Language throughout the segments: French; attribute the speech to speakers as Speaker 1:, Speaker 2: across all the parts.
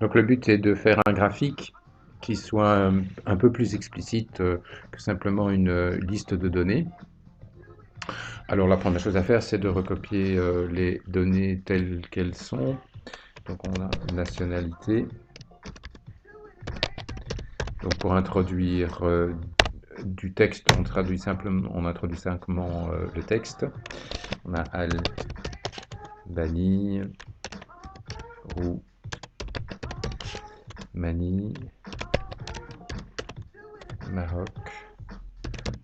Speaker 1: Donc le but est de faire un graphique qui soit un peu plus explicite que simplement une liste de données. Alors la première chose à faire, c'est de recopier les données telles qu'elles sont. Donc on a nationalité. Donc pour introduire du texte, on introduit simplement le texte. On a Albanie, Roumanie, Maroc,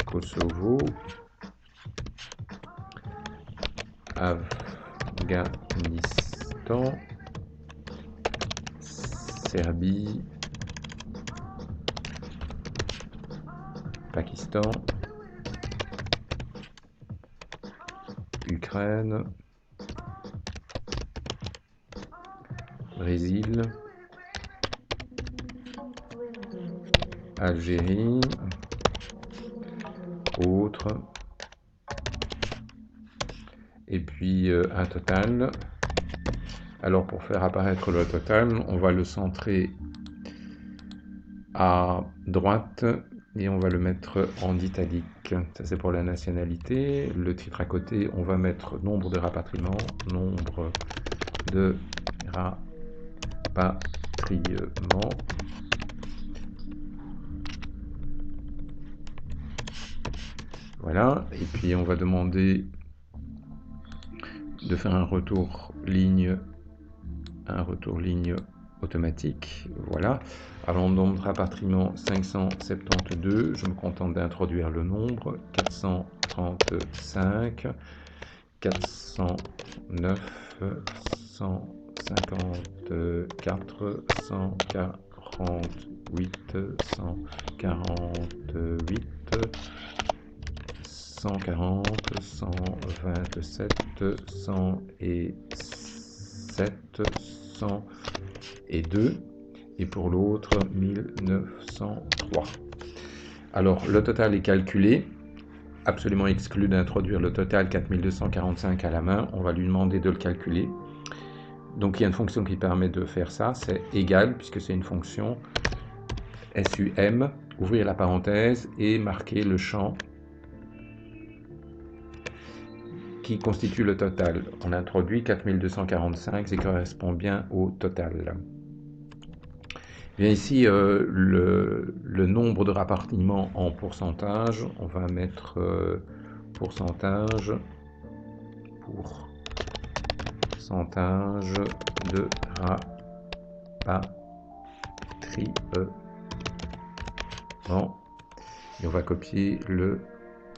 Speaker 1: Kosovo, Afghanistan, Serbie, Pakistan, Ukraine, Brésil, Algérie, autres, et puis un total. Alors pour faire apparaître le total, on va le centrer à droite et on va le mettre en italique. Ça c'est pour la nationalité. Le titre à côté, on va mettre nombre de rapatriements, nombre de rapatriements. Voilà, et puis on va demander de faire un retour ligne automatique. Voilà. Alors, nombre de rapatriement 572. Je me contente d'introduire le nombre 435, 409, 154, 148, 148. 140, 127, 107, 102 et pour l'autre 1903. Alors le total est calculé, absolument exclu d'introduire le total 4245 à la main, on va lui demander de le calculer. Donc il y a une fonction qui permet de faire ça, c'est égal, puisque c'est une fonction SUM, ouvrir la parenthèse et marquer le champ qui constitue le total. On introduit 4245, ça correspond bien au total. Bien ici, le nombre de rapatriements en pourcentage, on va mettre pourcentage de rapatriement. Et on va copier le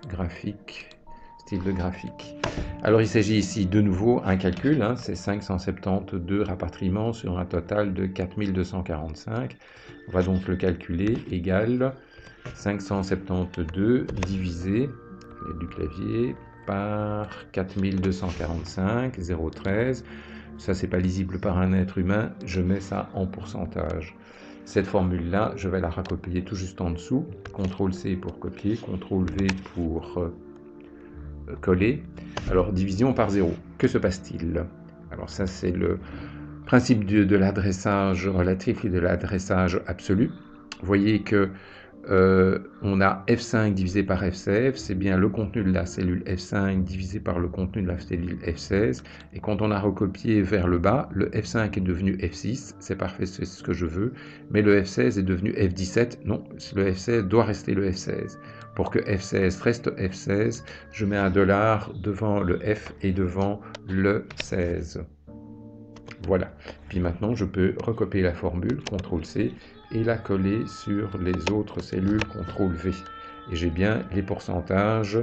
Speaker 1: graphique, style de graphique. Alors il s'agit ici de nouveau un calcul, hein, c'est 572 rapatriements sur un total de 4245. On va donc le calculer, égal 572 divisé, du clavier, par 4245, 0,13. Ça c'est pas lisible par un être humain, je mets ça en pourcentage. Cette formule-là, je vais la recopier tout juste en dessous. CTRL-C pour copier, CTRL-V pour coller. Alors, division par 0. Que se passe-t-il? Alors ça, c'est le principe de l'adressage relatif et de l'adressage absolu. Vous voyez que on a F5 divisé par F16, c'est bien le contenu de la cellule F5 divisé par le contenu de la cellule F16. Et quand on a recopié vers le bas, le F5 est devenu F6, c'est parfait, c'est ce que je veux. Mais le F16 est devenu F17, non, le F16 doit rester le F16. Pour que F16 reste F16, je mets un dollar devant le F et devant le 16. Voilà. Puis maintenant, je peux recopier la formule, CTRL-C, et la coller sur les autres cellules, CTRL-V. Et j'ai bien les pourcentages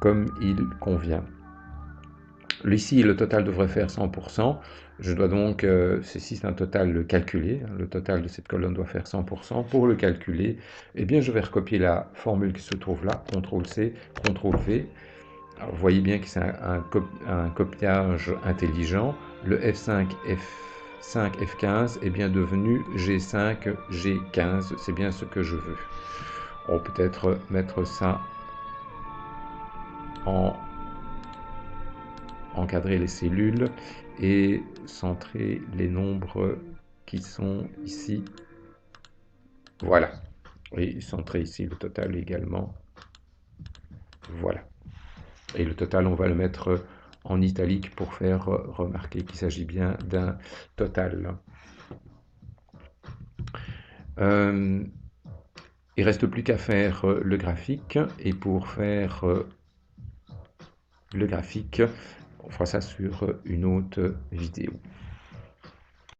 Speaker 1: comme il convient. Ici, le total devrait faire 100%. Je dois donc, ceci c'est un total calculé, le total de cette colonne doit faire 100%. Pour le calculer, eh bien, je vais recopier la formule qui se trouve là, CTRL-C, CTRL-V. Alors, vous voyez bien que c'est un copiage intelligent. Le F5, F5, F15 est bien devenu G5, G15. C'est bien ce que je veux. On peut peut-être mettre ça en encadrer les cellules et centrer les nombres qui sont ici. Voilà. Et centrer ici le total également. Voilà. Et le total, on va le mettre en italique pour faire remarquer qu'il s'agit bien d'un total. Il reste plus qu'à faire le graphique, et pour faire le graphique, on fera ça sur une autre vidéo.